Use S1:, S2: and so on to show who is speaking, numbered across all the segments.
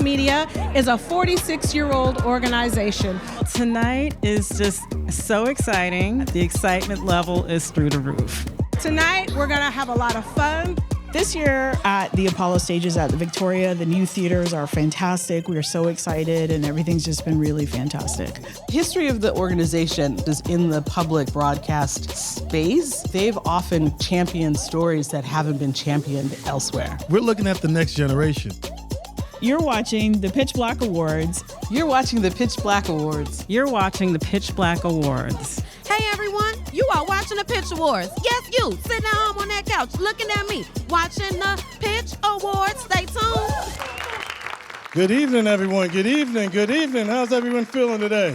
S1: Media is a 46-year-old organization.
S2: Tonight is just so exciting. The excitement level is through the roof.
S1: Tonight, we're going to have a lot of fun.
S3: This year at the Apollo stages at the Victoria, the new theaters are fantastic. We are so excited and everything's just been really fantastic.
S4: History of the organization is in the public broadcast space. They've often championed stories that haven't been championed elsewhere.
S5: We're looking at the next generation.
S3: You're watching the PitchBLACK Awards.
S4: You're watching the PitchBLACK Awards.
S2: You're watching the PitchBLACK Awards.
S6: Hey everyone, you are watching the Pitch Awards. Yes, you, sitting at home on that couch looking at me, watching the Pitch Awards. Stay tuned.
S5: Good evening, everyone. Good evening. Good evening. How's everyone feeling today?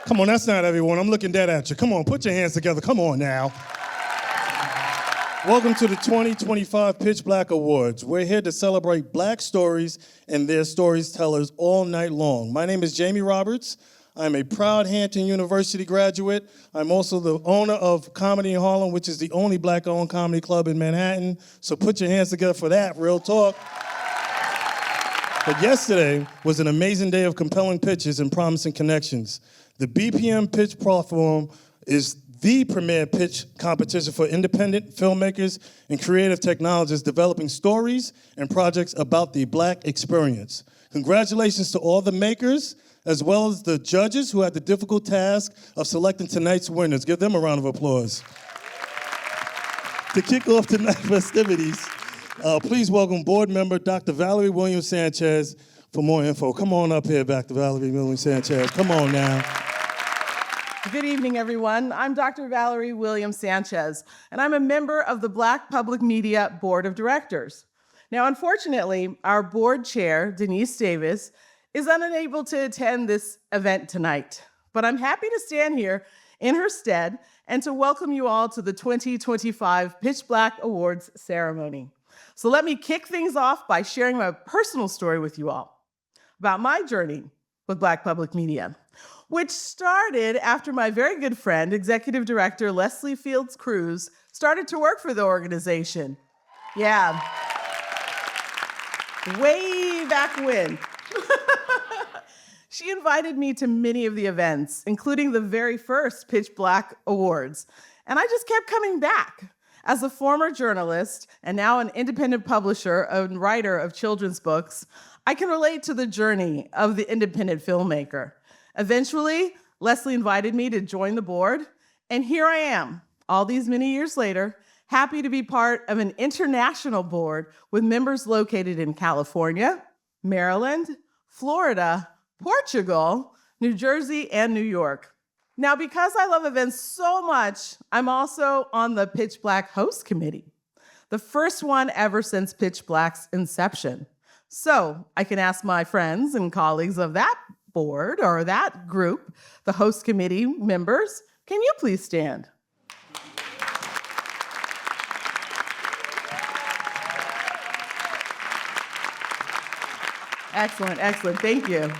S5: Come on, that's not everyone. I'm looking dead at you. Come on, put your hands together. Come on now. Welcome to the 2025 PitchBLACK Awards. We're here to celebrate Black stories and their storytellers all night long. My name is Jamie Roberts. I'm a proud Hampton University graduate. I'm also the owner of Comedy in Harlem, which is the only Black-owned comedy club in Manhattan. So put your hands together for that, real talk. But yesterday was an amazing day of compelling pitches and promising connections. The BPM Pitch Platform is the premier pitch competition for independent filmmakers and creative technologists developing stories and projects about the Black experience. Congratulations to all the makers, as well as the judges who had the difficult task of selecting tonight's winners. Give them a round of applause. To kick off tonight's festivities, please welcome board member Dr. Valerie Williams-Sanchez for more info. Come on up here, Dr. Valerie Williams-Sanchez. Come on now.
S4: Good evening, everyone. I'm Dr. Valerie Williams-Sanchez, and I'm a member of the Black Public Media Board of Directors. Now, unfortunately, our board chair, Denise Davis, is unable to attend this event tonight, but I'm happy to stand here in her stead and to welcome you all to the 2025 PitchBLACK Awards ceremony. So let me kick things off by sharing my personal story with you all about my journey with Black Public Media, which started after my very good friend, Executive Director Leslie Fields Cruz, started to work for the organization. Yeah, way back when. She invited me to many of the events, including the very first PitchBLACK Awards. And I just kept coming back. As a former journalist and now an independent publisher and writer of children's books, I can relate to the journey of the independent filmmaker. Eventually, Leslie invited me to join the board, and here I am, all these many years later, happy to be part of an international board with members located in California, Maryland, Florida, Portugal, New Jersey, and New York. Now, because I love events so much, I'm also on the PitchBLACK Host Committee, the first one ever since PitchBLACK's inception. So I can ask my friends and colleagues of that board or that group, the host committee members, can you please stand? Excellent, excellent, thank you.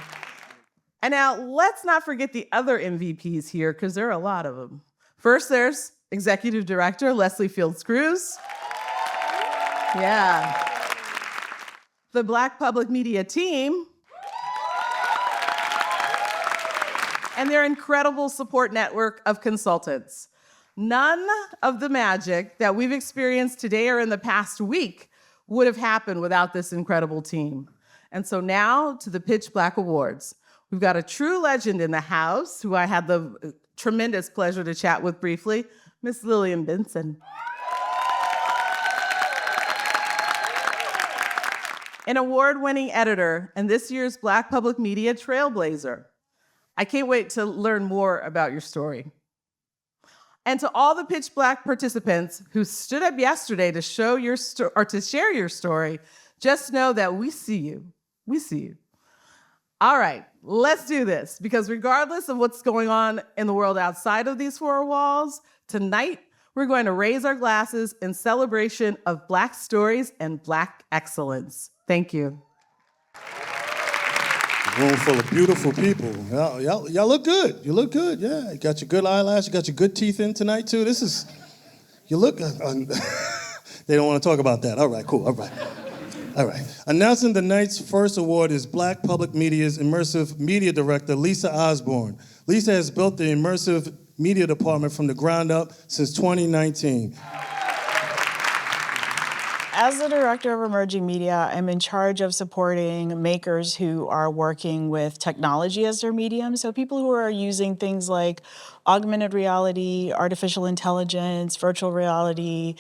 S4: And now let's not forget the other MVPs here, because there are a lot of them. First, there's Executive Director Leslie Fields Cruz. Yeah. The Black Public Media team. And their incredible support network of consultants. None of the magic that we've experienced today or in the past week would have happened without this incredible team. And so now to the PitchBLACK Awards. We've got a true legend in the house who I had the tremendous pleasure to chat with briefly, Miss Lillian Benson. An award-winning editor and this year's Black Public Media trailblazer. I can't wait to learn more about your story. And to all the PitchBLACK participants who stood up yesterday to show your or to share your story, just know that we see you. We see you. All right, let's do this, because regardless of what's going on in the world outside of these four walls, tonight we're going to raise our glasses in celebration of Black stories and Black excellence. Thank you.
S5: Room full of beautiful people. Y'all look good. You look good, yeah. You got your good eyelash, you got your good teeth in tonight, too. You look, they don't want to talk about that. All right, cool, all right. All right. Announcing the night's first award is Black Public Media's Immersive Media Director, Lisa Osborne. Lisa has built the Immersive Media Department from the ground up since 2019.
S3: As the Director of Emerging Media, I'm in charge of supporting makers who are working with technology as their medium. So people who are using things like augmented reality, artificial intelligence, virtual reality,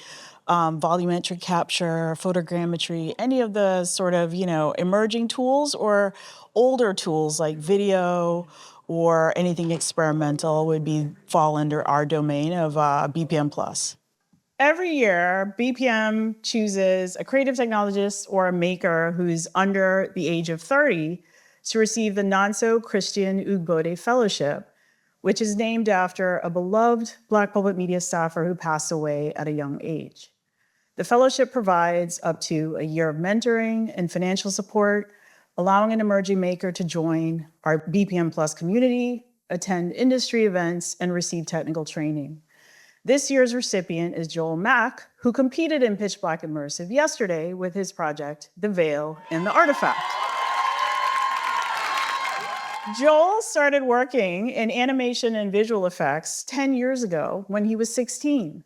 S3: volumetric capture, photogrammetry, any of the sort of, emerging tools or older tools like video or anything experimental would fall under our domain of BPM+. Every year, BPM chooses a creative technologist or a maker who's under the age of 30 to receive the Nanso Christian Ugbode Fellowship, which is named after a beloved Black public media staffer who passed away at a young age. The fellowship provides up to a year of mentoring and financial support, allowing an emerging maker to join our BPM Plus community, attend industry events, and receive technical training. This year's recipient is Joel Mack, who competed in PitchBLACK Immersive yesterday with his project, The Veil and the Artifact. Joel started working in animation and visual effects 10 years ago when he was 16.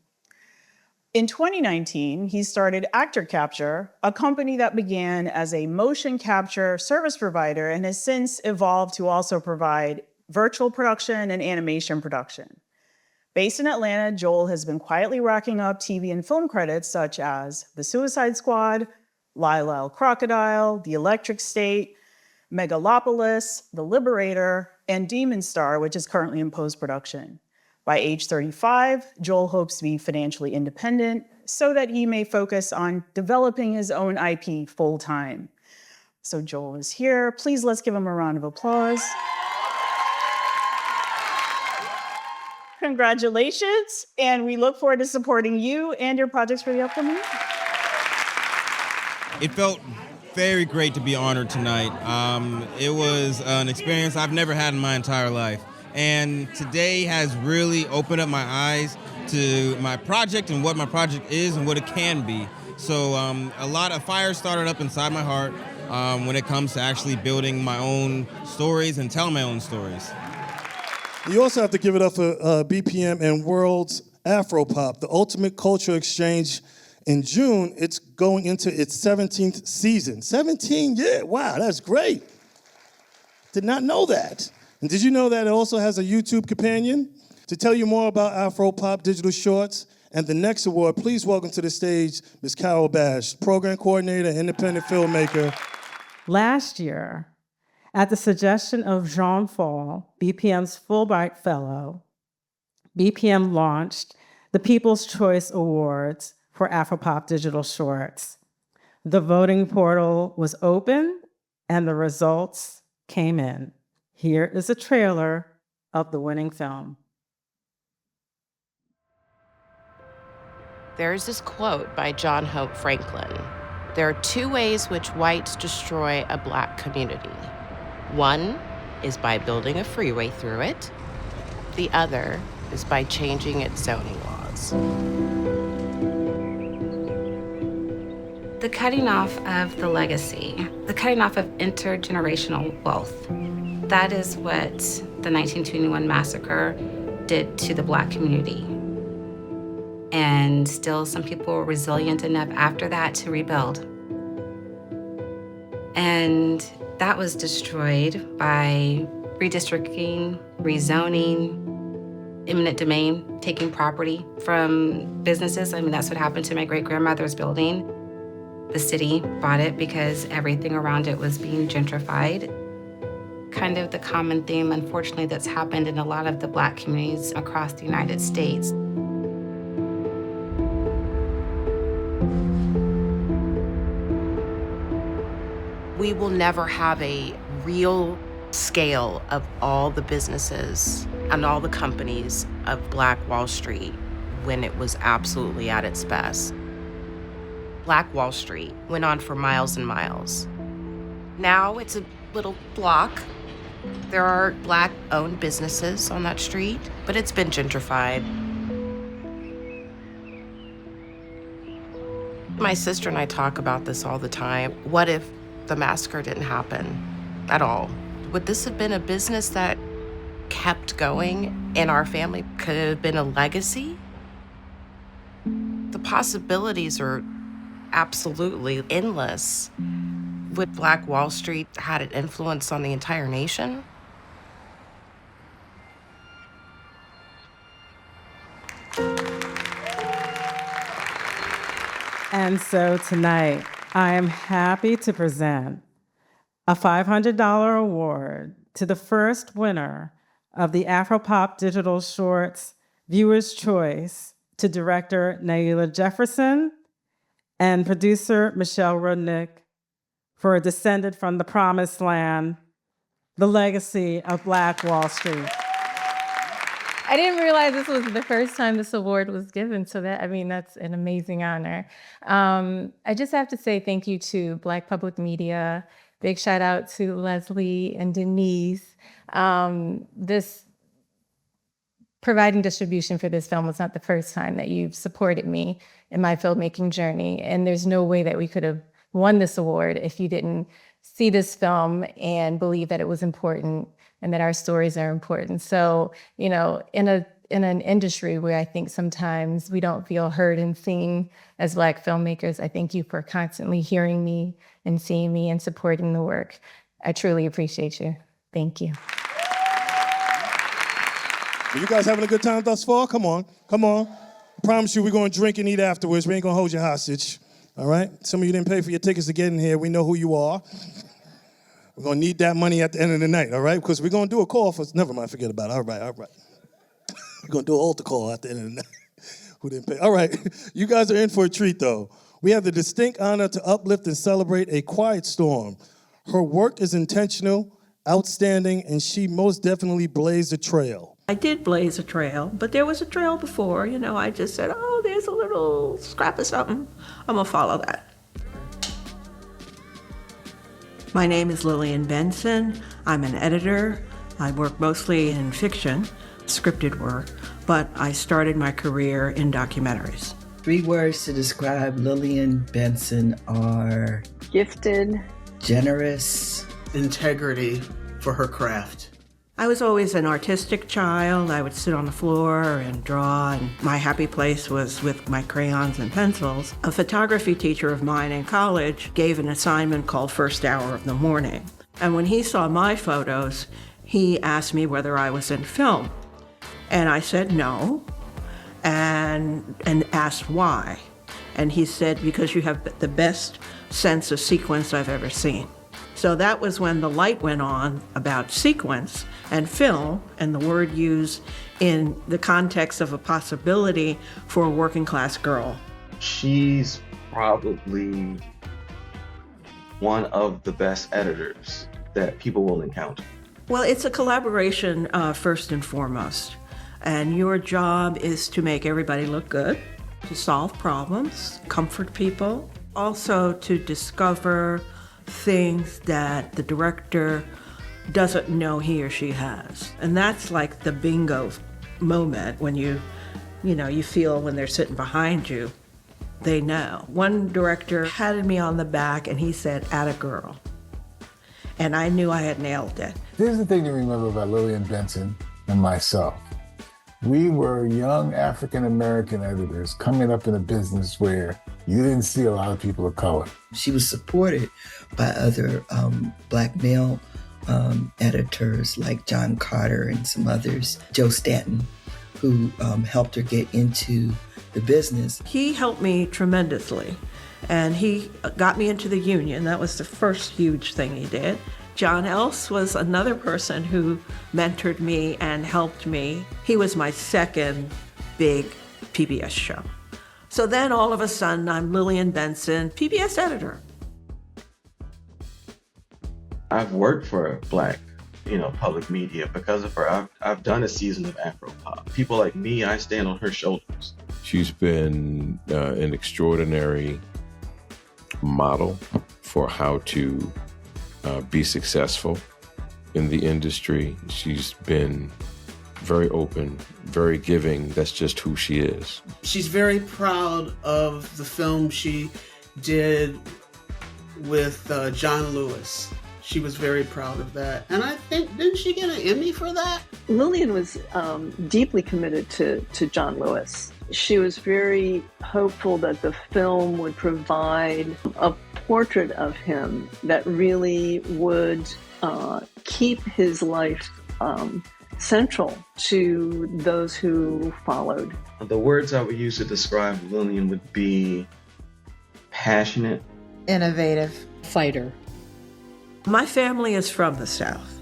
S3: In 2019, he started Actor Capture, a company that began as a motion capture service provider and has since evolved to also provide virtual production and animation production. Based in Atlanta, Joel has been quietly racking up TV and film credits such as The Suicide Squad, Lyle Lyle Crocodile, The Electric State, Megalopolis, The Liberator, and Demon Star, which is currently in post-production. By age 35, Joel hopes to be financially independent so that he may focus on developing his own IP full-time. So Joel is here. Please let's give him a round of applause. Congratulations, and we look forward to supporting you and your projects for the upcoming year.
S7: It felt very great to be honored tonight. It was an experience I've never had in my entire life. And today has really opened up my eyes to my project and what my project is and what it can be. So a lot of fire started up inside my heart when it comes to actually building my own stories and telling my own stories.
S5: You also have to give it up for BPM and World's Afropop, the ultimate cultural exchange. In June, it's going into its 17th season. 17, yeah, wow, that's great. Did not know that. And did you know that it also has a YouTube companion? To tell you more about Afropop Digital Shorts and the next award, please welcome to the stage Ms. Carol Bash, program coordinator, independent filmmaker.
S1: Last year, at the suggestion of Jean Fall, BPM's Fulbright Fellow, BPM launched the People's Choice Awards for Afropop Digital Shorts. The voting portal was open and the results came in. Here is a trailer of the winning film.
S8: There's this quote by John Hope Franklin. There are two ways which whites destroy a Black community. One is by building a freeway through it. The other is by changing its zoning laws.
S9: The cutting off of the legacy, the cutting off of intergenerational wealth. That is what the 1921 massacre did to the Black community. And still some people were resilient enough after that to rebuild. And that was destroyed by redistricting, rezoning, eminent domain, taking property from businesses. I mean, that's what happened to my great-grandmother's building. The city bought it because everything around it was being gentrified. Kind of the common theme, unfortunately, that's happened in a lot of the Black communities across the United States.
S8: We will never have a real scale of all the businesses and all the companies of Black Wall Street when it was absolutely at its best. Black Wall Street went on for miles and miles. Now it's a little block. There are Black-owned businesses on that street, but it's been gentrified. My sister and I talk about this all the time. What if the massacre didn't happen at all? Would this have been a business that kept going and our family could have been a legacy? The possibilities are absolutely endless. Would Black Wall Street had an influence on the entire nation?
S1: And so tonight, I am happy to present a $500 award to the first winner of the Afropop Digital Shorts Viewer's Choice to director Naila Jefferson and producer Michelle Rudnick for Descended from the Promised Land, The Legacy of Black Wall Street.
S10: I didn't realize this was the first time this award was given, so that's an amazing honor. I just have to say thank you to Black Public Media. Big shout out to Leslie and Denise. This providing distribution for this film was not the first time that you've supported me in my filmmaking journey, and there's no way that we could have won this award if you didn't see this film and believe that it was important and that our stories are important. So, in an industry where I think sometimes we don't feel heard and seen as Black filmmakers, I thank you for constantly hearing me and seeing me and supporting the work. I truly appreciate you. Thank you.
S5: Are you guys having a good time thus far? Come on. I promise you we're going to drink and eat afterwards. We ain't going to hold you hostage, all right? Some of you didn't pay for your tickets to get in here. We know who you are. We're going to need that money at the end of the night, all right? Because we're going to do a call for... Never mind, forget about it. All right. We're going to do an altar call at the end of the night. Who didn't pay? All right, you guys are in for a treat, though. We have the distinct honor to uplift and celebrate a quiet storm. Her work is intentional, outstanding, and she most definitely blazed a trail.
S11: I did blaze a trail, but there was a trail before. I just said, oh, there's a little scrap of something. I'm going to follow that. My name is Lillian Benson. I'm an editor. I work mostly in fiction, scripted work, but I started my career in documentaries.
S12: 3 words to describe Lillian Benson are
S13: gifted,
S12: generous,
S14: integrity for her craft.
S11: I was always an artistic child. I would sit on the floor and draw, and my happy place was with my crayons and pencils. A photography teacher of mine in college gave an assignment called First Hour of the Morning. And when he saw my photos, he asked me whether I was in film. And I said no, and asked why. And he said, because you have the best sense of sequence I've ever seen. So that was when the light went on about sequence and film and the word used in the context of a possibility for a working class girl.
S15: She's probably one of the best editors that people will encounter.
S11: Well, it's a collaboration first and foremost. And your job is to make everybody look good, to solve problems, comfort people, also to discover things that the director doesn't know he or she has. And that's like the bingo moment when you feel when they're sitting behind you, they know. One director patted me on the back and he said, "Atta girl." And I knew I had nailed it.
S16: Here's the thing to remember about Lillian Benson and myself. We were young African-American editors coming up in a business where you didn't see a lot of people of color.
S12: She was supported by other Black male editors like John Carter and some others, Joe Stanton, who helped her get into the business.
S11: He helped me tremendously, and he got me into the union. That was the first huge thing he did. John Else was another person who mentored me and helped me. He was my second big PBS show. So then all of a sudden, I'm Lillian Benson, PBS editor.
S15: I've worked for Black, public media because of her. I've done a season of Afropop. People like me, I stand on her shoulders.
S17: She's been an extraordinary model for how to be successful in the industry. She's been very open, very giving. That's just who she is.
S14: She's very proud of the film she did with John Lewis. She was very proud of that. And I think, didn't she get an Emmy for that?
S13: Lillian was deeply committed to John Lewis. She was very hopeful that the film would provide a portrait of him that really would keep his life central to those who followed.
S15: The words I would use to describe Lillian would be passionate,
S18: innovative,
S11: fighter. My family is from the South.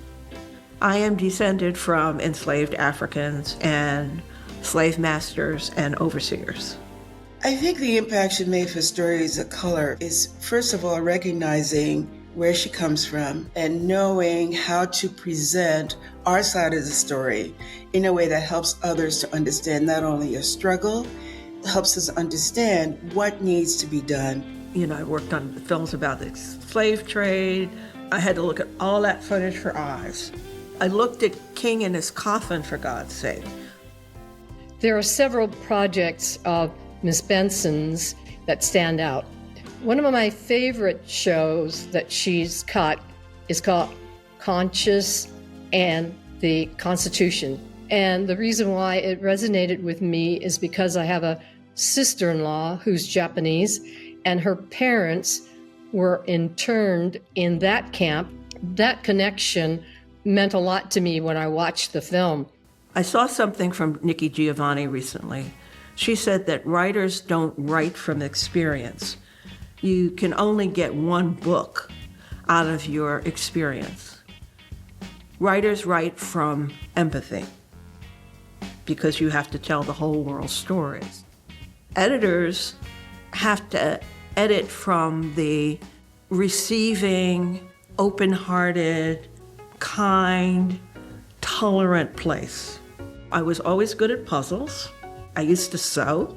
S11: I am descended from enslaved Africans and slave masters and overseers.
S19: I think the impact she made for stories of color is, first of all, recognizing where she comes from and knowing how to present our side of the story in a way that helps others to understand not only a struggle, helps us understand what needs to be done.
S11: You know, I worked on films about the slave trade. I had to look at all that footage for eyes. I looked at King in his coffin, for God's sake.
S20: There are several projects of Ms. Benson's that stand out. One of my favorite shows that she's cut is called Conscious and the Constitution. And the reason why it resonated with me is because I have a sister-in-law who's Japanese, and her parents were interned in that camp. That connection meant a lot to me when I watched the film.
S11: I saw something from Nikki Giovanni recently. She said that writers don't write from experience. You can only get one book out of your experience. Writers write from empathy because you have to tell the whole world's stories. Editors have to edit from the receiving, open-hearted, kind, tolerant place. I was always good at puzzles. I used to sew.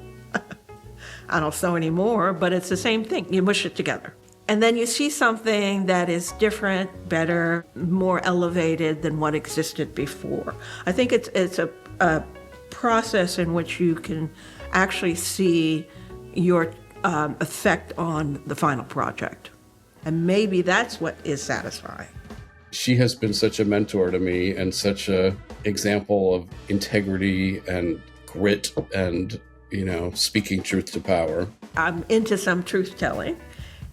S11: I don't sew anymore, but it's the same thing. You mush it together. And then you see something that is different, better, more elevated than what existed before. I think it's a process in which you can actually see your effect on the final project. And maybe that's what is satisfying.
S21: She has been such a mentor to me and such an example of integrity and grit and, you know, speaking truth to power.
S11: I'm into some truth-telling,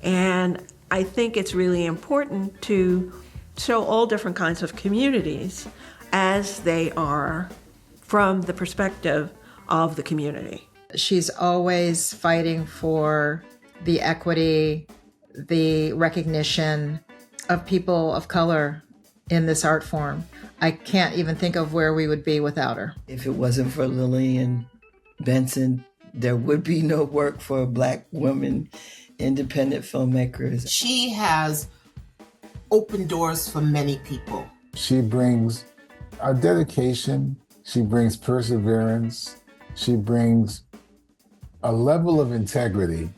S11: and I think it's really important to show all different kinds of communities as they are from the perspective of the community.
S18: She's always fighting for the equity, the recognition of people of color in this art form. I can't even think of where we would be without her.
S12: If it wasn't for Lillian Benson, there would be no work for Black women, independent filmmakers.
S22: She has opened doors for many people.
S16: She brings a dedication, she brings perseverance, she brings a level of integrity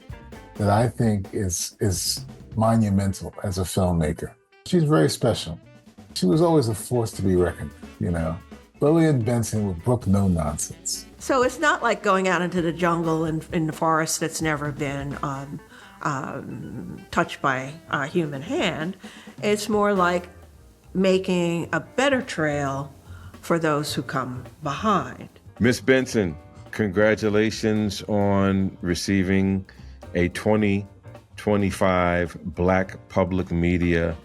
S16: that I think is monumental as a filmmaker. She's very special. She was always a force to be reckoned with, you know. Lillian Benson would brook no nonsense.
S11: So it's not like going out into the jungle and in the forest that's never been touched by a human hand. It's more like making a better trail for those who come behind.
S17: Miss Benson, congratulations on receiving a 2025 Black Public Media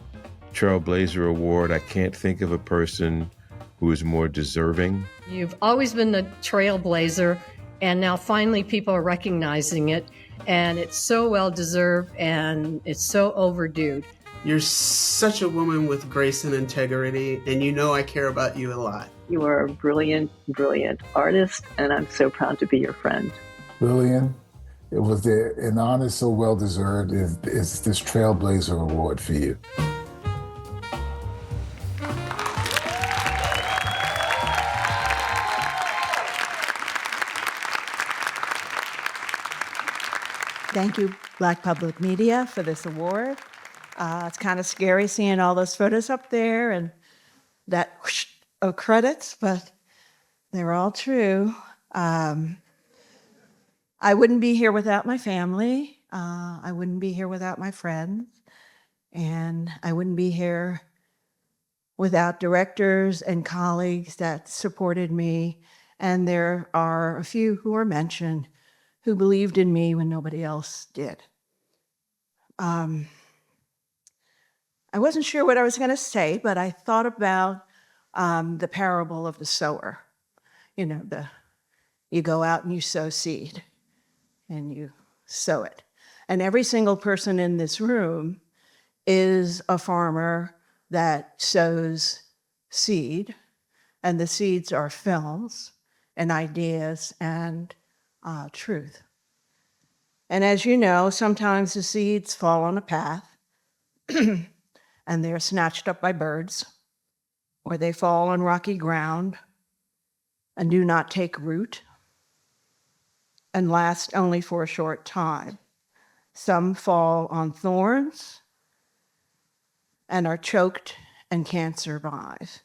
S17: Trailblazer Award. I can't think of a person who is more deserving.
S20: You've always been the trailblazer, and now finally people are recognizing it, and it's so well deserved and it's so overdue.
S14: You're such a woman with grace and integrity, and you know I care about you a lot.
S13: You are a brilliant, brilliant artist, and I'm so proud to be your friend.
S16: Lillian, it was an honor so well deserved is this Trailblazer Award for you.
S1: Thank you, Black Public Media, for this award. It's kind of scary seeing all those photos up there and that whoosh of credits, but
S11: They're all true. I wouldn't be here without my family. I wouldn't be here without my friends. And I wouldn't be here without directors and colleagues that supported me. And there are a few who are mentioned who believed in me when nobody else did. I wasn't sure what I was going to say, but I thought about the parable of the sower. You know, you go out and you sow seed, and you sow it. And every single person in this room is a farmer that sows seed, and the seeds are films and ideas and truth. And as you know, sometimes the seeds fall on a path and they're snatched up by birds, or they fall on rocky ground and do not take root and last only for a short time. Some fall on thorns and are choked and can't survive.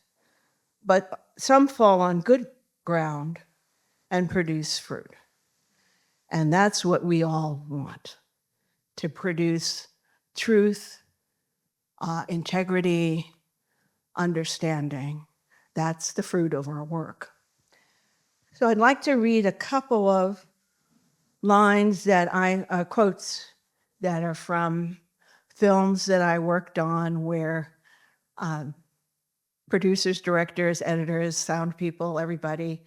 S11: But some fall on good ground and produce fruit. And that's what we all want, to produce truth, integrity, understanding. That's the fruit of our work. So I'd like to read a couple of lines that quotes that are from films that I worked on where producers, directors, editors, sound people, everybody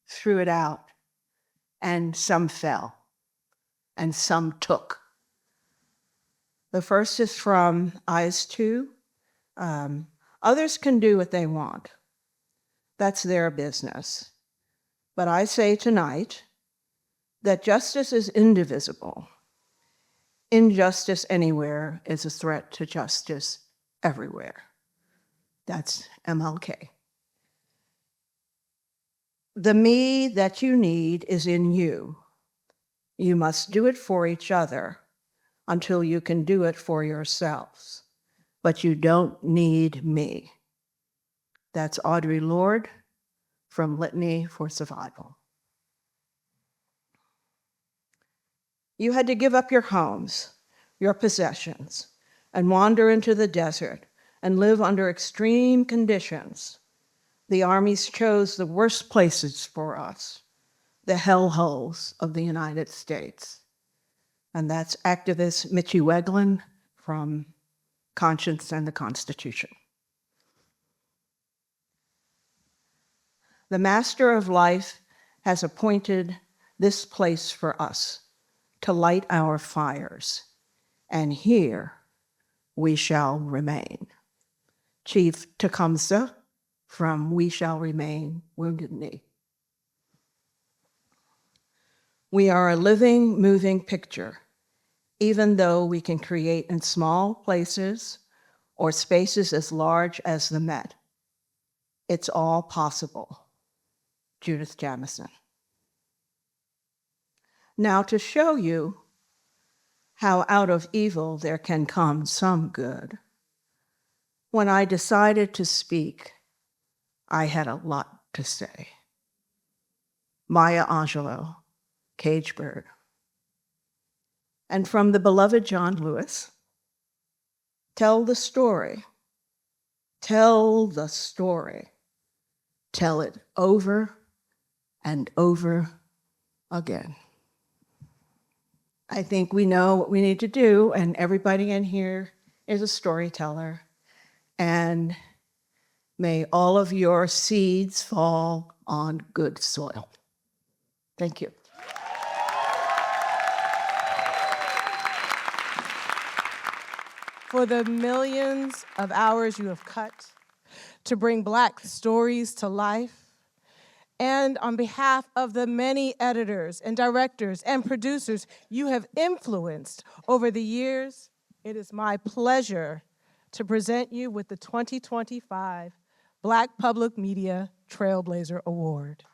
S11: threw it out, and some fell, and some took. The first is from Eyes 2. Others can do what they want. That's their business. But I say tonight that justice is indivisible. Injustice anywhere is a threat to justice everywhere. That's MLK. The me that you need is in you. You must do it for each other until you can do it for yourselves. But you don't need me. That's Audre Lorde from Litany for Survival. You had to give up your homes, your possessions, and wander into the desert and live under extreme conditions. The armies chose the worst places for us, the hellholes of the United States. And that's activist Mitchie Weglin from Conscience and the Constitution. The Master of Life has appointed this place for us to light our fires, and here we shall remain. Chief Tecumseh from We Shall Remain, Wounded Knee. We are a living, moving picture, even though we can create in small places or spaces as large as the Met. It's all possible. Judith Jamison. Now, to show you how out of evil there can come some good, when I decided to speak, I had a lot to say. Maya Angelou, Cage Bird. And from the beloved John Lewis, tell the story. Tell the story. Tell it over and over again. I think we know what we need to do, and everybody in here is a storyteller. And may all of your seeds fall on good soil. Thank you.
S4: For the millions of hours you have cut to bring Black stories to life, and on behalf of the many editors and directors and producers you have influenced over the years, it is my pleasure to present you with the 2025 Black Public Media Trailblazer Award.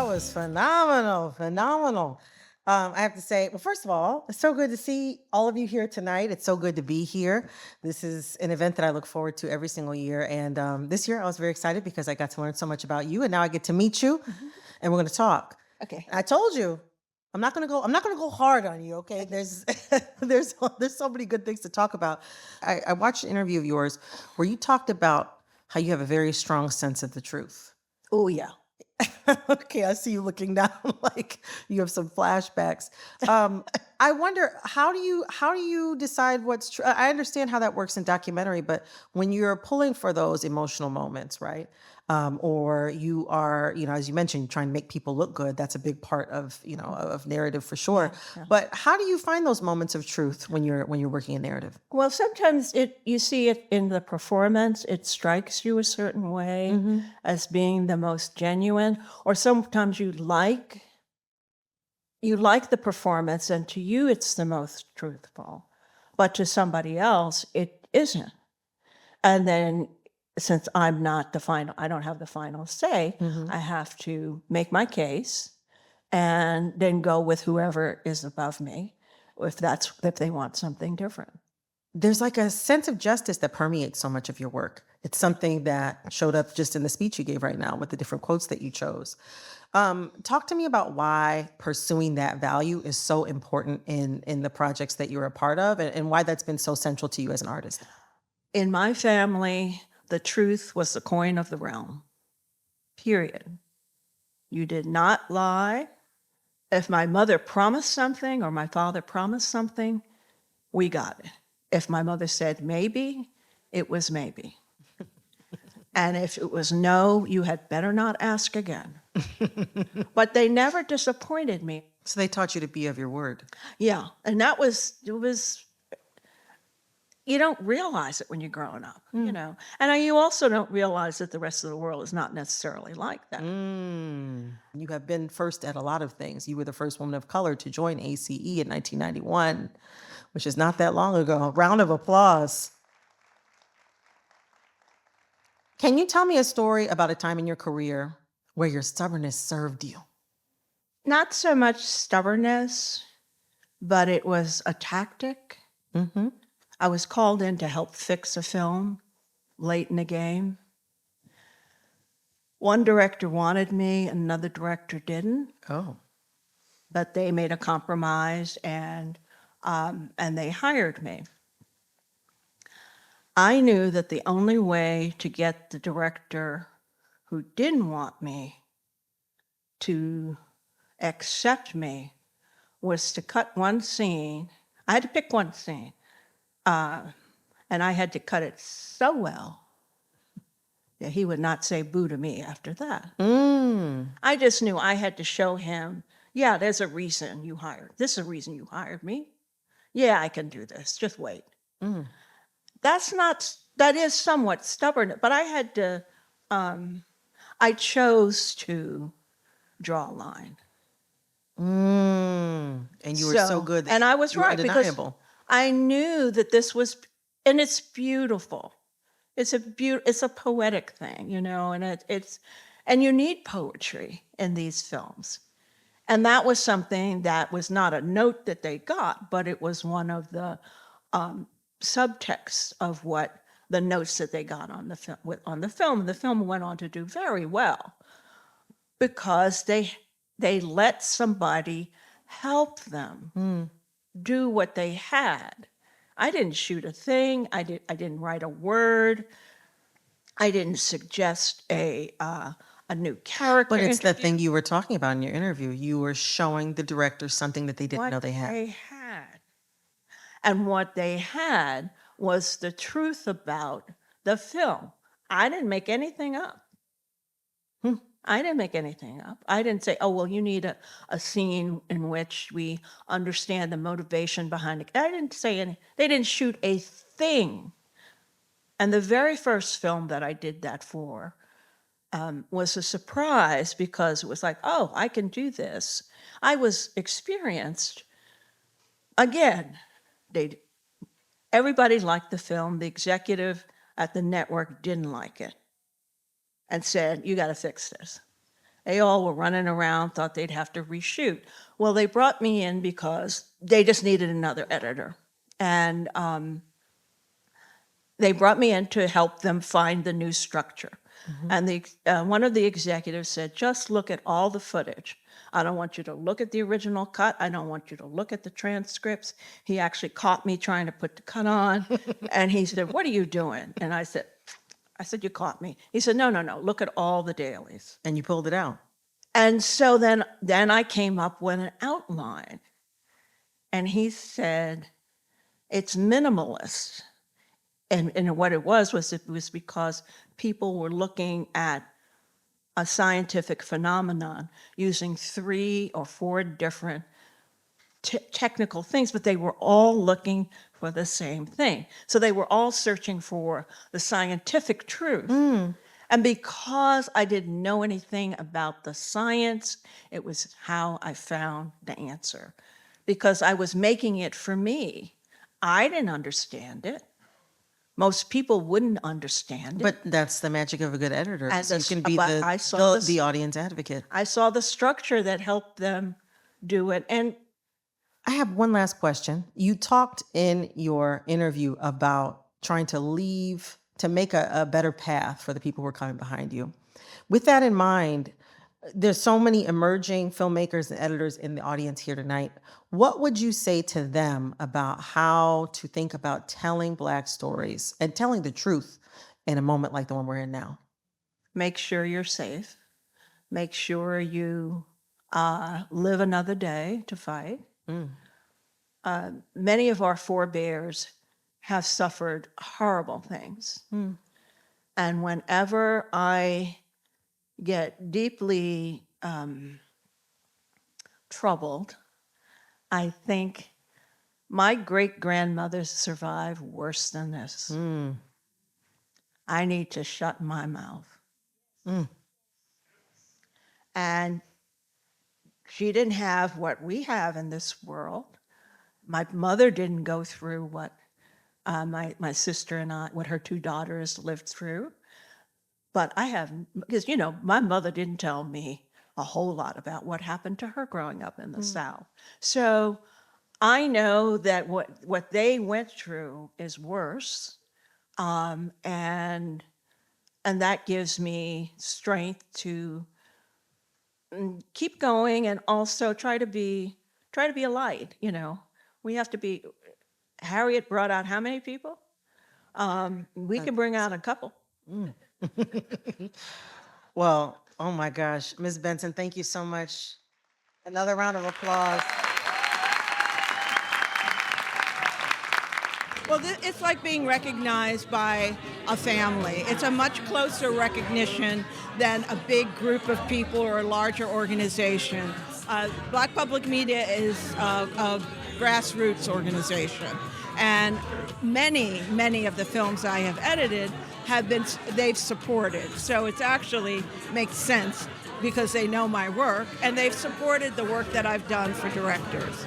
S2: was phenomenal, phenomenal. I have to say, well, first of all, it's so good to see all of you here tonight. It's so good to be here. This is an event that I look forward to every single year. And this year I was very excited because I got to learn so much about you. And now I get to meet you and we're going to talk.
S18: Okay.
S2: I told you, I'm not going to go hard on you. Okay. There's so many good things to talk about. I watched an interview of yours where you talked about how you have a very strong sense of the truth.
S18: Oh, yeah.
S2: Okay, I see you looking down like you have some flashbacks. I wonder, how do you decide what's true? I understand how that works in documentary, but when you're pulling for those emotional moments, right? Or you are, as you mentioned, trying to make people look good. That's a big part of, of narrative for sure.
S18: Yeah.
S2: But how do you find those moments of truth when you're working in narrative?
S11: Well, sometimes you see it in the performance. It strikes you a certain way as being the most genuine, or sometimes you like the performance, and to you it's the most truthful, but to somebody else it isn't. And then, since I don't have the final say, I have to make my case and then go with whoever is above me if they want something different.
S2: There's like a sense of justice that permeates so much of your work. It's something that showed up just in the speech you gave right now with the different quotes that you chose. Talk to me about why pursuing that value is so important in the projects that you're a part of, and why that's been so central to you as an artist.
S11: In my family, the truth was the coin of the realm, period. You did not lie. If my mother promised something or my father promised something, we got it. If my mother said maybe, it was maybe. And if it was no, you had better not ask again. But they never disappointed me.
S2: So they taught you to be of your word.
S11: Yeah, and you don't realize it when you're growing up, And you also don't realize that the rest of the world is not necessarily like that.
S2: You have been first at a lot of things. You were the first woman of color to join ACE in 1991, which is not that long ago. A round of applause. Can you tell me a story about a time in your career where your stubbornness served you?
S11: Not so much stubbornness, but it was a tactic. I was called in to help fix a film late in the game. One director wanted me, another director didn't.
S2: Oh.
S11: But they made a compromise and they hired me. I knew that the only way to get the director who didn't want me to accept me was to cut one scene. I had to pick one scene. And I had to cut it so well that he would not say boo to me after that. I just knew I had to show him, yeah, there's a reason you hired. This is a reason you hired me. Yeah, I can do this. Just wait. That is somewhat stubborn, but I had to, I chose to draw a line.
S2: And you were so good.
S11: And I was right because
S2: undeniable.
S11: I knew that this was, and it's beautiful. It's a poetic thing, and and you need poetry in these films. And that was something that was not a note that they got, but it was one of the subtexts of what the notes that they got on the film. The film went on to do very well because they let somebody help them do what they had. I didn't shoot a thing. I didn't write a word. I didn't suggest a new character.
S2: But it's that thing you were talking about in your interview. You were showing the director something that they didn't know they had.
S11: And what they had was the truth about the film. I didn't make anything up. I didn't make anything up. I didn't say, oh, well, you need a scene in which we understand the motivation behind it. I didn't say any. They didn't shoot a thing. And the very first film that I did that for was a surprise because it was like, oh, I can do this. I was experienced. Again, everybody liked the film. The executive at the network didn't like it and said, you got to fix this.
S3: They all were running around, thought they'd have to reshoot. Well, they brought me in because they just needed another editor. And they brought me in to help them find the new structure. And one of the executives said, just look at all the footage. I don't want you to look at the original cut. I don't want you to look at the transcripts. He actually caught me trying to put the cut on. And he said, what are you doing? And I said, you caught me. He said, no, look at all the dailies.
S2: And you pulled it out.
S3: And so then I came up with an outline. And he said, it's minimalist. And what it was because people were looking at a scientific phenomenon using 3 or 4 different technical things, but they were all looking for the same thing. So they were all searching for the scientific truth. And because I didn't know anything about the science, it was how I found the answer. Because I was making it for me. I didn't understand it. Most people wouldn't understand it.
S2: But that's the magic of a good editor.
S3: And
S2: So you can be the audience advocate.
S3: I saw the structure that helped them do it. And
S2: I have one last question. You talked in your interview about trying to make a better path for the people who are coming behind you. With that in mind, there's so many emerging filmmakers and editors in the audience here tonight. What would you say to them about how to think about telling Black stories and telling the truth in a moment like the one we're in now?
S3: Make sure you're safe. Make sure you live another day to fight. Many of our forebears have suffered horrible things. And whenever I get deeply troubled, I think my great-grandmothers survived worse than this. I need to shut my mouth. And she didn't have what we have in this world. My mother didn't go through what my sister and I, what her 2 daughters lived through. But I have, because, my mother didn't tell me a whole lot about what happened to her growing up in the South. So I know that what they went through is worse. And that gives me strength to keep going and also try to be a light, We have to be, Harriet brought out how many people? We can bring out a couple.
S2: Well, oh my gosh, Ms. Benson, thank you so much. Another round of applause.
S6: Well, it's like being recognized by a family. It's a much closer recognition than a big group of people or a larger organization. Black Public Media is a grassroots organization. And many of the films I have edited they've supported. So it's actually makes sense because they know my work and they've supported the work that I've done for directors.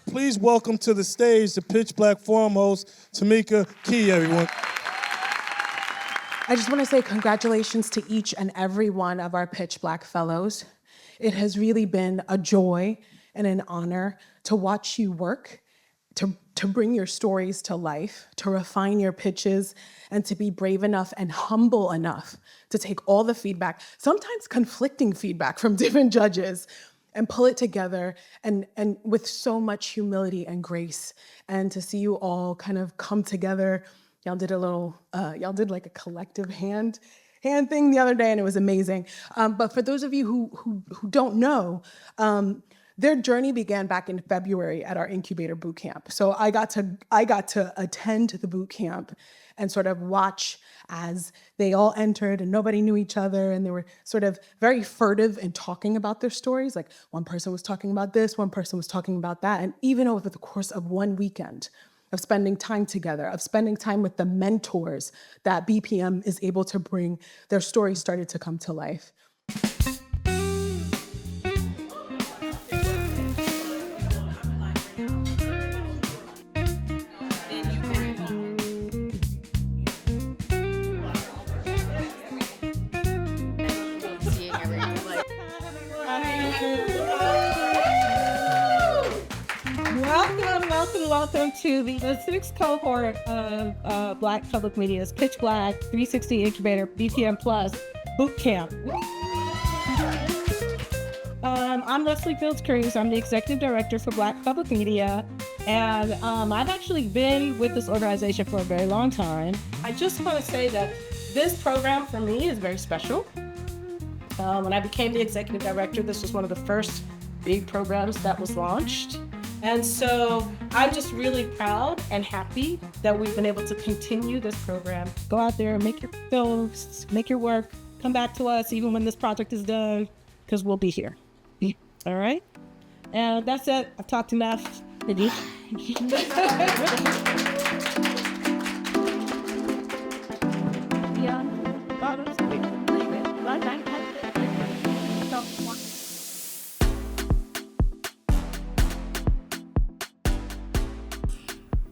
S5: Please welcome to the stage the Pitch Black Forum host, Tamika Key, everyone.
S23: I just want to say congratulations to each and every one of our Pitch Black fellows. It has really been a joy and an honor to watch you work, to bring your stories to life, to refine your pitches, and to be brave enough and humble enough to take all the feedback, sometimes conflicting feedback from different judges, and pull it together and with so much humility and grace. And to see you all kind of come together. Y'all did like a collective hand thing the other day, and it was amazing. But for those of you who don't know, their journey began back in February at our incubator boot camp. So I got to attend the boot camp and sort of watch as they all entered and nobody knew each other, and they were sort of very furtive in talking about their stories. Like one person was talking about this, one person was talking about that. And even over the course of one weekend of spending time together, of spending time with the mentors that BPM is able to bring, their stories started to come to life.
S7: welcome to the sixth cohort of Black Public Media's Pitch Black 360 Incubator BPM Plus Boot Camp. I'm Leslie Fields-Cruz. I'm the Executive Director for Black Public Media, and I've actually been with this organization for a very long time. I just want to say that this program for me is very special. When I became the Executive Director, this was one of the first big programs that was launched. And so I'm just really proud and happy that we've been able to continue this program. Go out there, make your films, make your work, come back to us even when this project is done, because we'll be here. All right? And that's it. I've talked enough.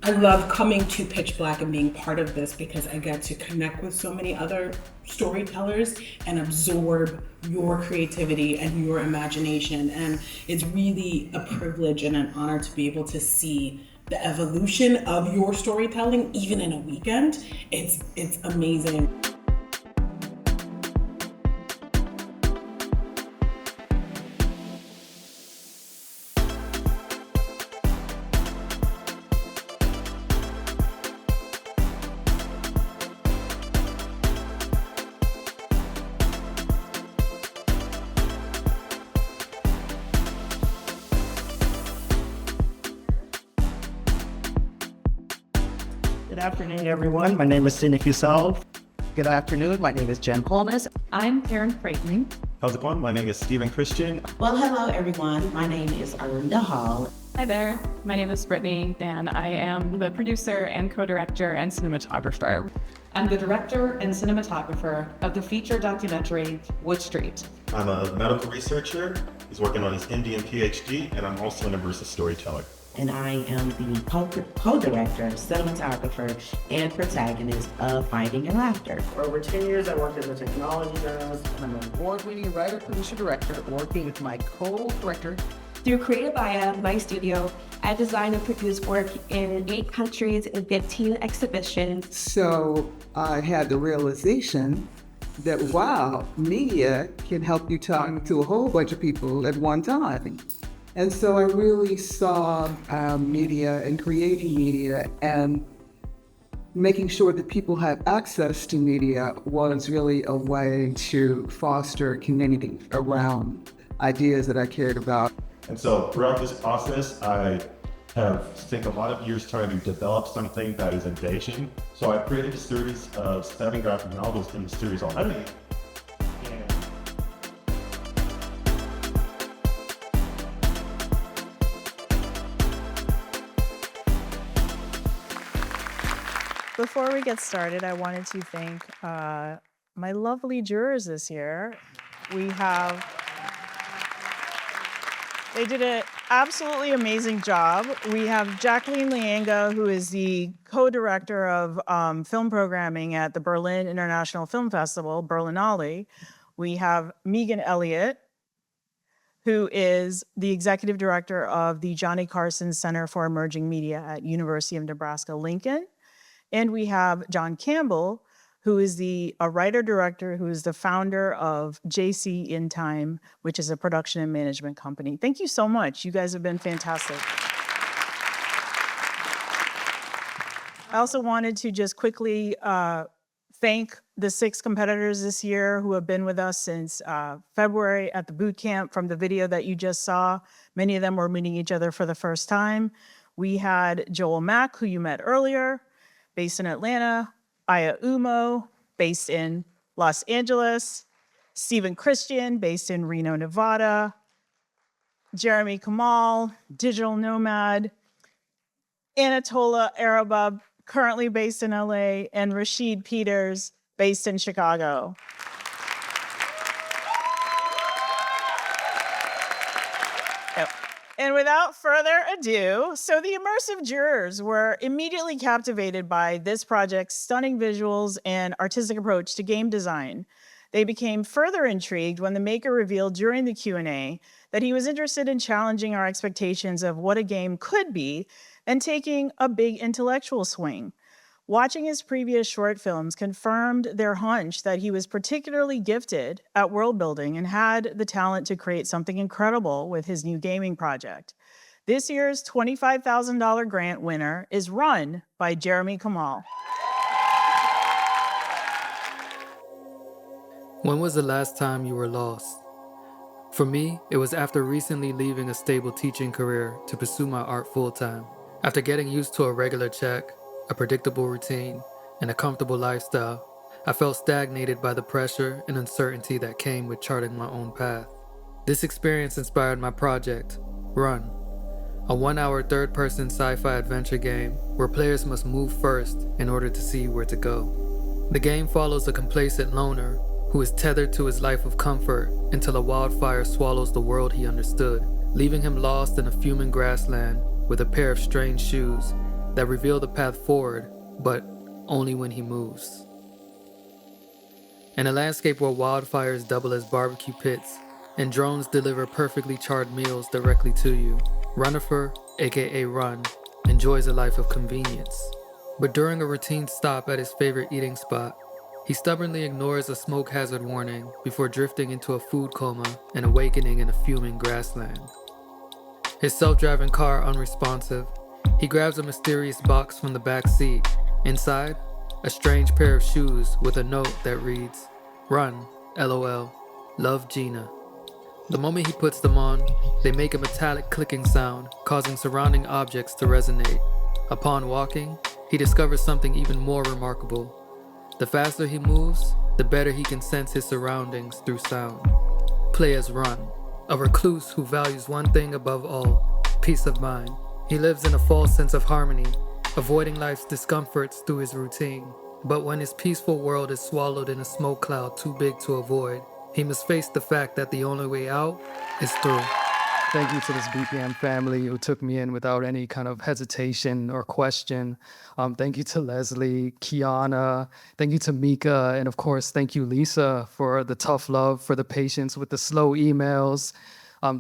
S8: I love coming to Pitch Black and being part of this because I get to connect with so many other storytellers and absorb your creativity and your imagination. And it's really a privilege and an honor to be able to see the evolution of your storytelling, even in a weekend. It's amazing.
S9: Good afternoon, everyone. My name is Sidney Fusel. Good afternoon. My name is Jen Holmes.
S24: I'm Karen Franklin.
S25: How's it going? My name is Stephen Christian.
S24: Well, hello, everyone. My name is Arlinda Hall.
S10: Hi there. My name is Brittany, and I am the producer and co-director and cinematographer.
S24: I'm the director and cinematographer of the feature documentary Wood Street.
S25: I'm a medical researcher. He's working on his MD and PhD, and I'm also an immersive storyteller.
S24: And I am the co-director, cinematographer, and protagonist of Finding Your Laughter.
S9: For over 10 years, I worked as a technology journalist, and I'm an award-winning writer, producer, director, working with my co-director.
S26: Through Creative Via, my studio, I design and produce work in 8 countries and 15 exhibitions.
S27: So I had the realization that, wow, media can help you talk to a whole bunch of people at one time. And so I really saw media and creating media and making sure that people had access to media was really a way to foster community around ideas that I cared about.
S25: And so throughout this process, I have spent a lot of years trying to develop something that is engaging. So I created a series of 7 graphic novels in the series already.
S28: Before we get started, I wanted to thank my lovely jurors this year. They did an absolutely amazing job. We have Jacqueline Lianga, who is the co-director of film programming at the Berlin International Film Festival, Berlinale. We have Megan Elliott, who is the executive director of the Johnny Carson Center for Emerging Media at University of Nebraska-Lincoln. And we have John Campbell, who is a writer-director, who is the founder of JC In Time, which is a production and management company. Thank you so much. You guys have been fantastic. I also wanted to just quickly thank the 6 competitors this year who have been with us since February at the boot camp. From the video that you just saw, many of them were meeting each other for the first time. We had Joel Mack, who you met earlier, based in Atlanta, Aya Umo, based in Los Angeles, Stephen Christian, based in Reno, Nevada, Jeremy Kamal, digital nomad, Anatola Arabab, currently based in LA, and Rashid Peters, based in Chicago. And without further ado, so the immersive jurors were immediately captivated by this project's stunning visuals and artistic approach to game design. They became further intrigued when the maker revealed during the Q&A that he was interested in challenging our expectations of what a game could be and taking a big intellectual swing. Watching his previous short films confirmed their hunch that he was particularly gifted at world building and had the talent to create something incredible with his new gaming project. This year's $25,000 grant winner is Run by Jeremy Kamal.
S12: When was the last time you were lost? For me, it was after recently leaving a stable teaching career to pursue my art full-time. After getting used to a regular check, a predictable routine, and a comfortable lifestyle, I felt stagnated by the pressure and uncertainty that came with charting my own path. This experience inspired my project, Run, a 1-hour third-person sci-fi adventure game where players must move first in order to see where to go. The game follows a complacent loner who is tethered to his life of comfort until a wildfire swallows the world he understood, leaving him lost in a fuming grassland with a pair of strange shoes that reveal the path forward, but only when he moves. In a landscape where wildfires double as barbecue pits and drones deliver perfectly charred meals directly to you, Runifer, aka Run, enjoys a life of convenience. But during a routine stop at his favorite eating spot, he stubbornly ignores a smoke hazard warning before drifting into a food coma and awakening in a fuming grassland. His self-driving car unresponsive, he grabs a mysterious box from the back seat. Inside, a strange pair of shoes with a note that reads, "Run, LOL, love Gina." The moment he puts them on, they make a metallic clicking sound, causing surrounding objects to resonate. Upon walking, he discovers something even more remarkable. The faster he moves, the better he can sense his surroundings through sound. Play as Run, a recluse who values one thing above all, peace of mind. He lives in a false sense of harmony, avoiding life's discomforts through his routine. But when his peaceful world is swallowed in a smoke cloud too big to avoid, he must face the fact that the only way out is through.
S14: Thank you to this BPM family who took me in without any kind of hesitation or question. Thank you to Leslie, Kiana, thank you to Mika, and of course, thank you, Lisa, for the tough love, for the patience with the slow emails.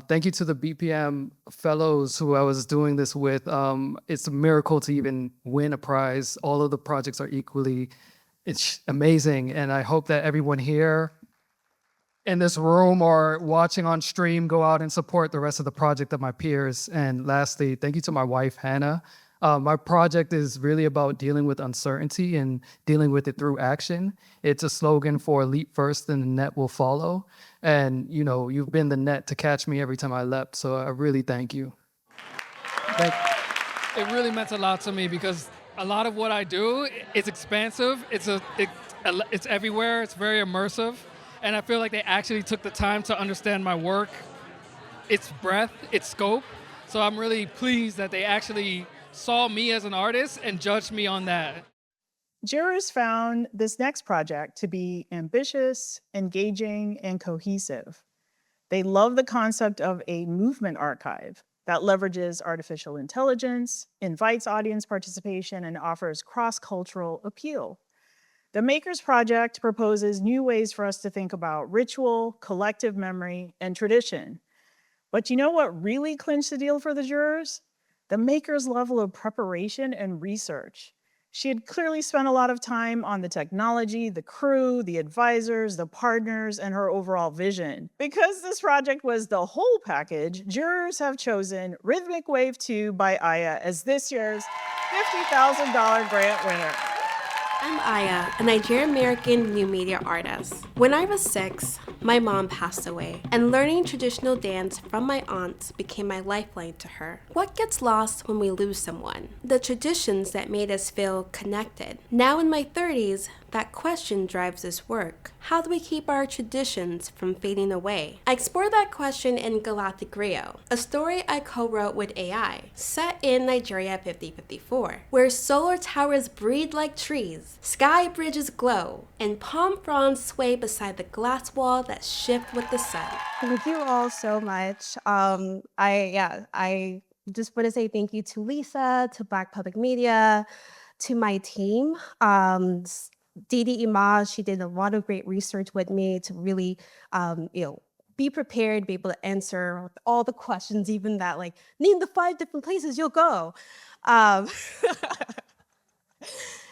S14: Thank you to the BPM fellows who I was doing this with. It's a miracle to even win a prize. All of the projects are it's amazing, and I hope that everyone here in this room or watching on stream go out and support the rest of the project of my peers. And lastly, thank you to my wife, Hannah. My project is really about dealing with uncertainty and dealing with it through action. It's a slogan for leap first and the net will follow. And you know, you've been the net to catch me every time I leapt. So I really thank you. It really meant a lot to me because a lot of what I do is expansive. It's everywhere. It's very immersive. And I feel like they actually took the time to understand my work, its breadth, its scope. So I'm really pleased that they actually saw me as an artist and judged me on that.
S28: Jurors found this next project to be ambitious, engaging, and cohesive. They love the concept of a movement archive that leverages artificial intelligence, invites audience participation, and offers cross-cultural appeal. The Makers Project proposes new ways for us to think about ritual, collective memory, and tradition. But you know what really clinched the deal for the jurors? The Makers' level of preparation and research. She had clearly spent a lot of time on the technology, the crew, the advisors, the partners, and her overall vision. Because this project was the whole package, jurors have chosen Rhythmic Wave 2 by Aya as this year's $50,000 grant winner.
S15: I'm Aya, a Nigerian-American new media artist. When I was 6, my mom passed away, and learning traditional dance from my aunt became my lifeline to her. What gets lost when we lose someone? The traditions that made us feel connected. Now in my 30s, that question drives this work. How do we keep our traditions from fading away? I explore that question in Galactic Rio, a story I co-wrote with AI, set in Nigeria 5054, where solar towers breathe like trees, sky bridges glow, and palm fronds sway beside the glass wall that shift with the sun.
S17: Thank you all so much. I just want to say thank you to Lisa, to Black Public Media, to my team. Didi Imaj, she did a lot of great research with me to really, be prepared, be able to answer all the questions, even that, like, name the 5 different places you'll go. Um,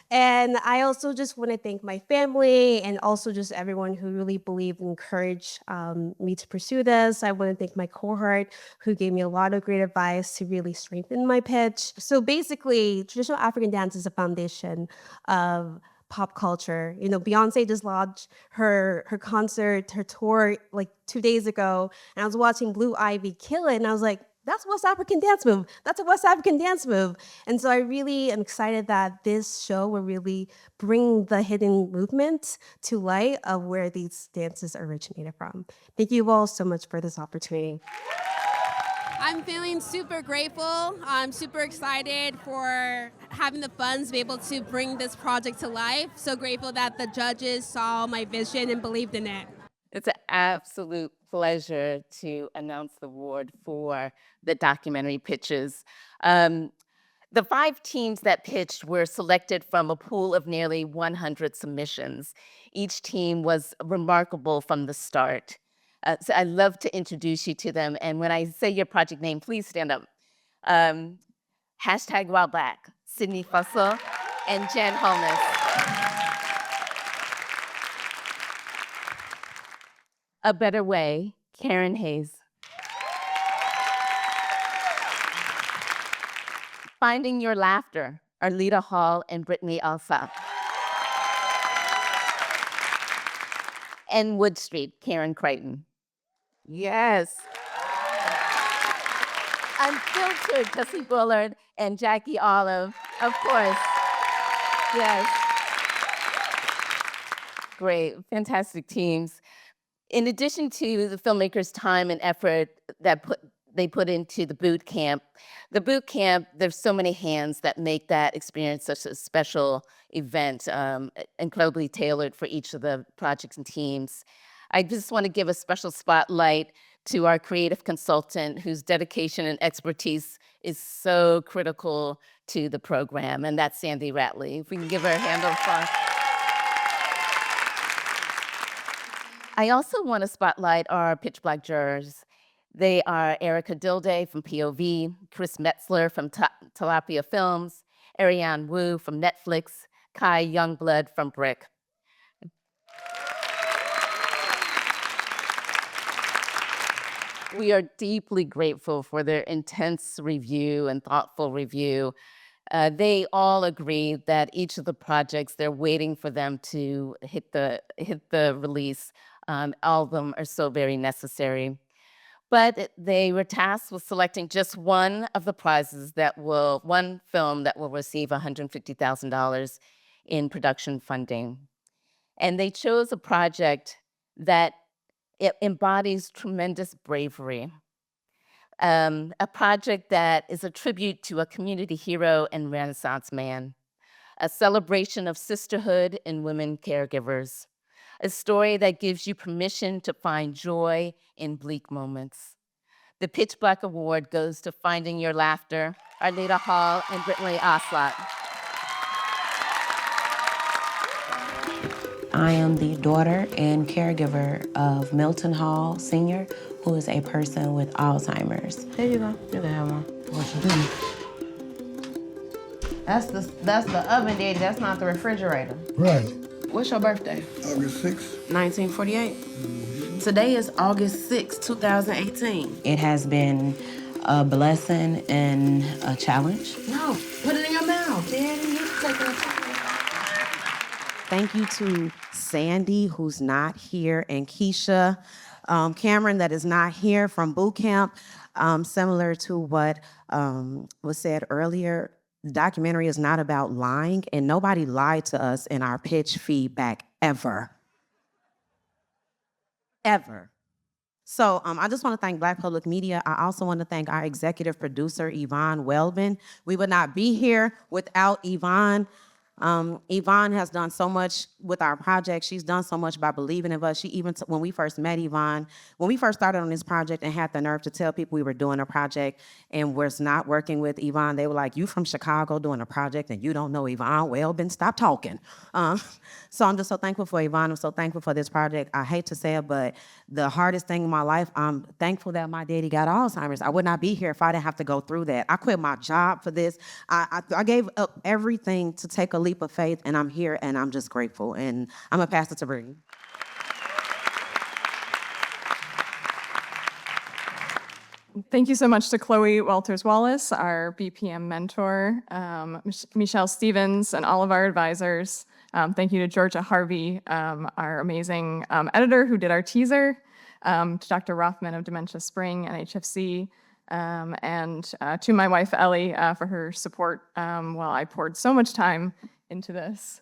S17: And I also just want to thank my family and also just everyone who really believed and encouraged me to pursue this. I want to thank my cohort who gave me a lot of great advice to really strengthen my pitch. So basically, traditional African dance is a foundation of pop culture. You know, Beyonce just launched her concert, her tour like 2 days ago, and I was watching Blue Ivy kill it, and I was like, that's a West African dance move. That's a West African dance move. And so I really am excited that this show will really bring the hidden movement to light of where these dances originated from. Thank you all so much for this opportunity.
S15: I'm feeling super grateful. I'm super excited for having the funds to be able to bring this project to life. So grateful that the judges saw my vision and believed in it.
S1: It's an absolute pleasure to announce the award for the documentary pitches. The 5 teams that pitched were selected from a pool of nearly 100 submissions. Each team was remarkable from the start. So I'd love to introduce you to them. And when I say your project name, please stand up. Hashtag Wild Black, Sydney Fussell and Jen Holness. A Better Way, Karen Hayes. Finding Your Laughter, Arleta Hall and Brittany Alsop. And Wood Street, Karen Crichton. Yes. Unfiltered, Tessie Bullard and Jackie Olive, of course. Yes. Great, fantastic teams. In addition to the filmmakers' time and effort that they put into the boot camp, there's so many hands that make that experience such a special event, incredibly tailored for each of the projects and teams. I just want to give a special spotlight to our creative consultant whose dedication and expertise is so critical to the program, and that's Sandy Ratley. If we can give her a hand of applause. I also want to spotlight our Pitch Black jurors. They are Erica Dilday from POV, Chris Metzler from Tilapia Films, Ariane Wu from Netflix, Kai Youngblood from Brick. We are deeply grateful for their intense review and thoughtful review. They all agree that each of the projects, they're waiting for them to hit the release. All of them are so very necessary. But they were tasked with selecting just one of the prizes one film that will receive $150,000 in production funding. And they chose a project that it embodies tremendous bravery. A project that is a tribute to a community hero and Renaissance man, a celebration of sisterhood in women caregivers, a story that gives you permission to find joy in bleak moments. The Pitch Black Award goes to Finding Your Laughter, Arleta Hall and Brittany Oslot.
S4: I am the daughter and caregiver of Milton Hall Sr., who is a person with Alzheimer's.
S13: There you go. You can have one. What you do? That's the oven, Daddy. That's not the refrigerator.
S16: Right.
S13: What's your birthday?
S16: August 6th.
S13: 1948. Today is August 6, 2018.
S4: It has been a blessing and a challenge.
S13: No, put it in your mouth, Daddy. You take it. Thank you to Sandy, who's not here, and Keisha, Cameron, that is not here from boot camp. Similar to what was said earlier, the documentary is not about lying, and nobody lied to us in our pitch feedback ever. Ever. So I just want to thank Black Public Media. I also want to thank our executive producer, Yvonne Welbin. We would not be here without Yvonne. Yvonne has done so much with our project. She's done so much by believing in us. She even, when we first met Yvonne, when we first started on this project and had the nerve to tell people we were doing a project and was not working with Yvonne, they were like, you from Chicago doing a project and you don't know Yvonne? Well, then stop talking. So I'm just so thankful for Yvonne. I'm so thankful for this project. I hate to say it, but the hardest thing in my life, I'm thankful that my daddy got Alzheimer's. I would not be here if I didn't have to go through that. I quit my job for this. I gave up everything to take a leap of faith, and I'm here, and I'm just grateful. And I'm gonna pass it to Brittany.
S3: Thank you so much to Chloe Walters-Wallace, our BPM mentor, Michelle Stevens, and all of our advisors. Thank you to Georgia Harvey, our amazing editor who did our teaser, to Dr. Rothman of Dementia Spring and HFC, and to my wife, Ellie, for her support while I poured so much time into this.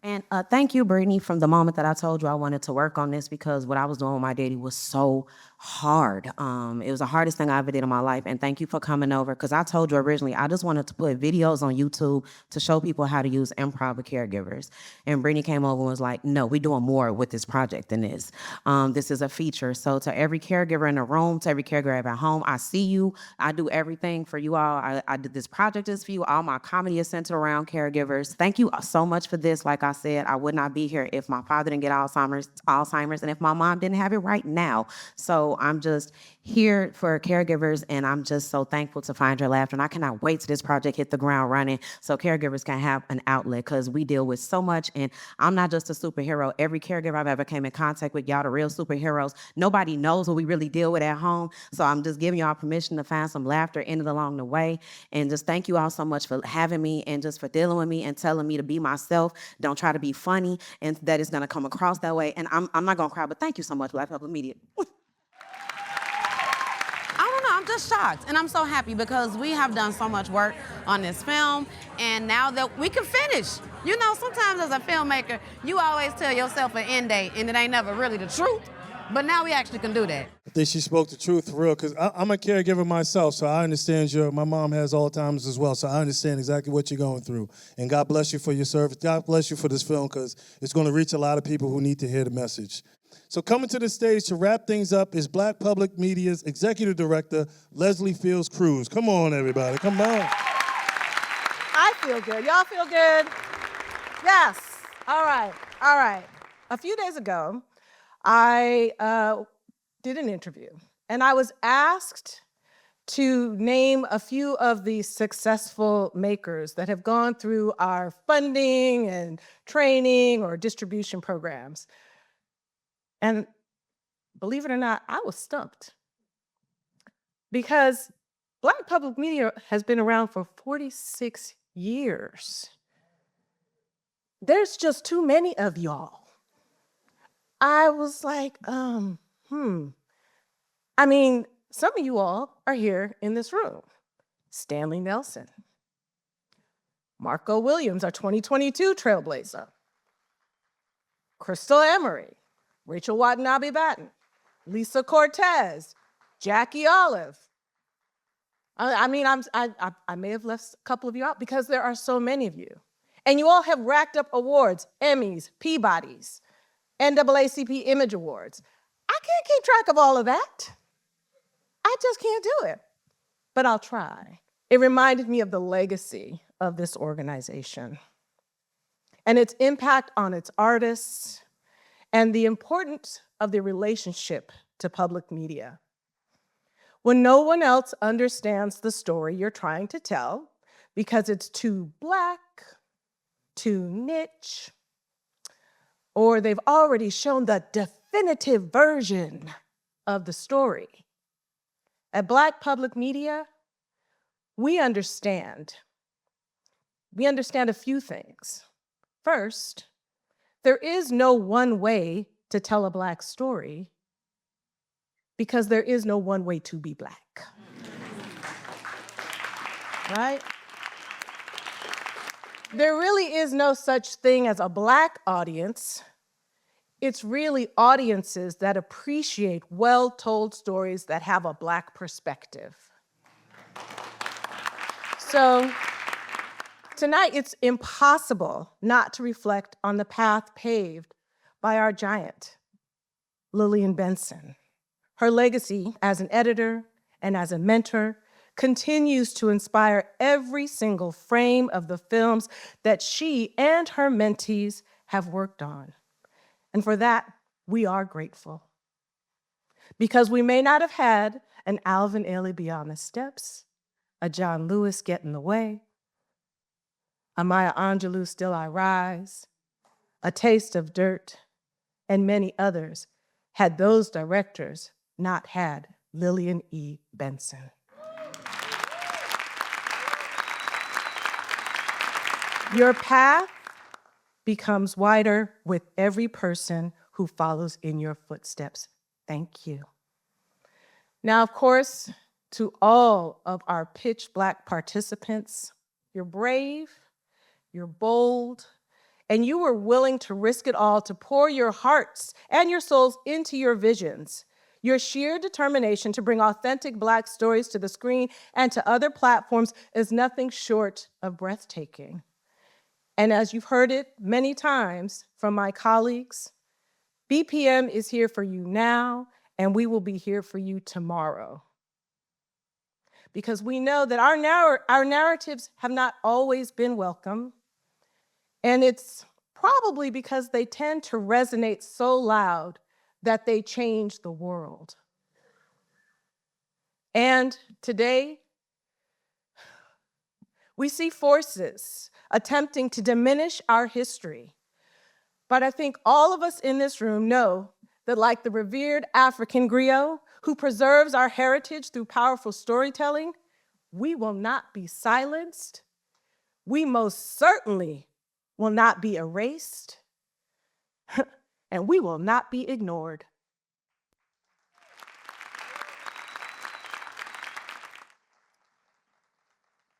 S13: And thank you, Brittany, from the moment that I told you I wanted to work on this, because what I was doing with my daddy was so hard. It was the hardest thing I ever did in my life. And thank you for coming over, because I told you originally I just wanted to put videos on YouTube to show people how to use improv with caregivers. And Brittany came over and was like, no, we're doing more with this project than this. This is a feature. So to every caregiver in the room, to every caregiver at home, I see you. I do everything for you all. I did this project is for you. All my comedy is centered around caregivers. Thank you so much for this. Like I said, I would not be here if my father didn't get Alzheimer's, and if my mom didn't have it right now. So I'm just here for caregivers, and I'm just so thankful to find your laughter. And I cannot wait till this project hit the ground running so caregivers can have an outlet, because we deal with so much. And I'm not just a superhero. Every caregiver I've ever came in contact with, y'all the real superheroes. Nobody knows what we really deal with at home. So I'm just giving y'all permission to find some laughter in it along the way. And just thank you all so much for having me, and just for dealing with me and telling me to be myself. Don't try to be funny, and that it's gonna come across that way. And I'm not gonna cry, but thank you so much, Black Public Media.
S11: I don't know, I'm just shocked. And I'm so happy because we have done so much work on this film, and now that we can finish. You know, sometimes as a filmmaker, you always tell yourself an end date, and it ain't never really the truth. But now we actually can do that.
S5: I think she spoke the truth for real, because I'm a caregiver myself, so I understand my mom has Alzheimer's as well, so I understand exactly what you're going through. And God bless you for your service. God bless you for this film, because it's going to reach a lot of people who need to hear the message. So coming to the stage to wrap things up is Black Public Media's Executive Director, Leslie Fields Cruz. Come on, everybody, come on.
S28: I feel good. Y'all feel good? Yes. All right. All right. A few days ago, I did an interview, and I was asked to name a few of the successful makers that have gone through our funding and training or distribution programs. And believe it or not, I was stumped, because Black Public Media has been around for 46 years. There's just too many of y'all. I was like, I mean, some of you all are here in this room. Stanley Nelson, Marco Williams, our 2022 Trailblazer, Crystal Emery, Rachel Watanabe Batten, Lisa Cortez, Jackie Olive. I mean, I may have left a couple of you out because there are so many of you. And you all have racked up awards, Emmys, Peabodys, NAACP Image Awards. I can't keep track of all of that. I just can't do it, but I'll try. It reminded me of the legacy of this organization and its impact on its artists and the importance of the relationship to public media. When no one else understands the story you're trying to tell because it's too Black, too niche, or they've already shown the definitive version of the story. At Black Public Media, we understand. We understand a few things. First, there is no one way to tell a Black story because there is no one way to be Black. Right? There really is no such thing as a Black audience. It's really audiences that appreciate well-told stories that have a Black perspective. So
S2: Tonight, it's impossible not to reflect on the path paved by our giant, Lillian Benson. Her legacy as an editor and as a mentor continues to inspire every single frame of the films that she and her mentees have worked on. And for that, we are grateful. Because we may not have had an Alvin Ailey Beyond the Steps, a John Lewis Get in the Way, a Maya Angelou Still I Rise, A Taste of Dirt, and many others had those directors not had Lillian E. Benson. Your path becomes wider with every person who follows in your footsteps. Thank you. Now, of course, to all of our Pitch Black participants, you're brave, you're bold, and you were willing to risk it all to pour your hearts and your souls into your visions. Your sheer determination to bring authentic Black stories to the screen and to other platforms is nothing short of breathtaking. And as you've heard it many times from my colleagues, BPM is here for you now, and we will be here for you tomorrow. Because we know that our narratives have not always been welcome, and it's probably because they tend to resonate so loud that they change the world. And today, we see forces attempting to diminish our history. But I think all of us in this room know that, like the revered African griot who preserves our heritage through powerful storytelling, we will not be silenced. We most certainly will not be erased, and we will not be ignored.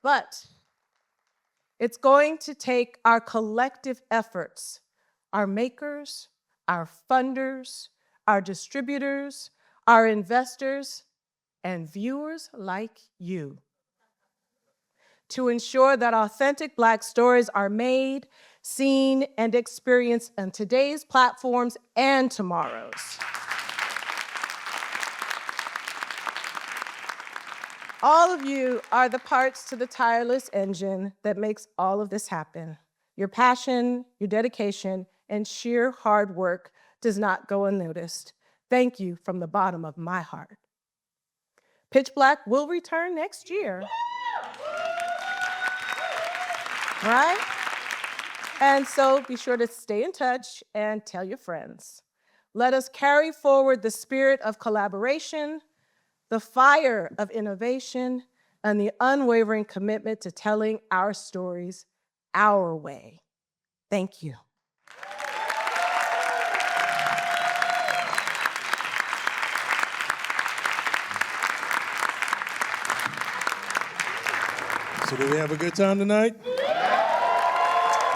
S2: But it's going to take our collective efforts, our makers, our funders, our distributors, our investors, and viewers like you, to ensure that authentic Black stories are made, seen, and experienced on today's platforms and tomorrow's. All of you are the parts to the tireless engine that makes all of this happen. Your passion, your dedication, and sheer hard work does not go unnoticed. Thank you from the bottom of my heart. Pitch Black will return next year. Right? And so be sure to stay in touch and tell your friends. Let us carry forward the spirit of collaboration, the fire of innovation, and the unwavering commitment to telling our stories our way. Thank you.
S5: So did we have a good time tonight?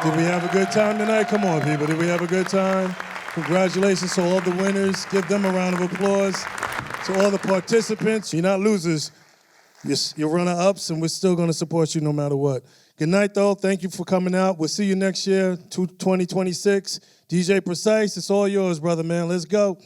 S5: Did we have a good time tonight? Come on, people. Did we have a good time? Congratulations to all the winners. Give them a round of applause. To all the participants, you're not losers. You're runner-ups, and we're still going to support you no matter what. Good night, though. Thank you for coming out. We'll see you next year, 2026. DJ Precise, it's all yours, brother, man. Let's go.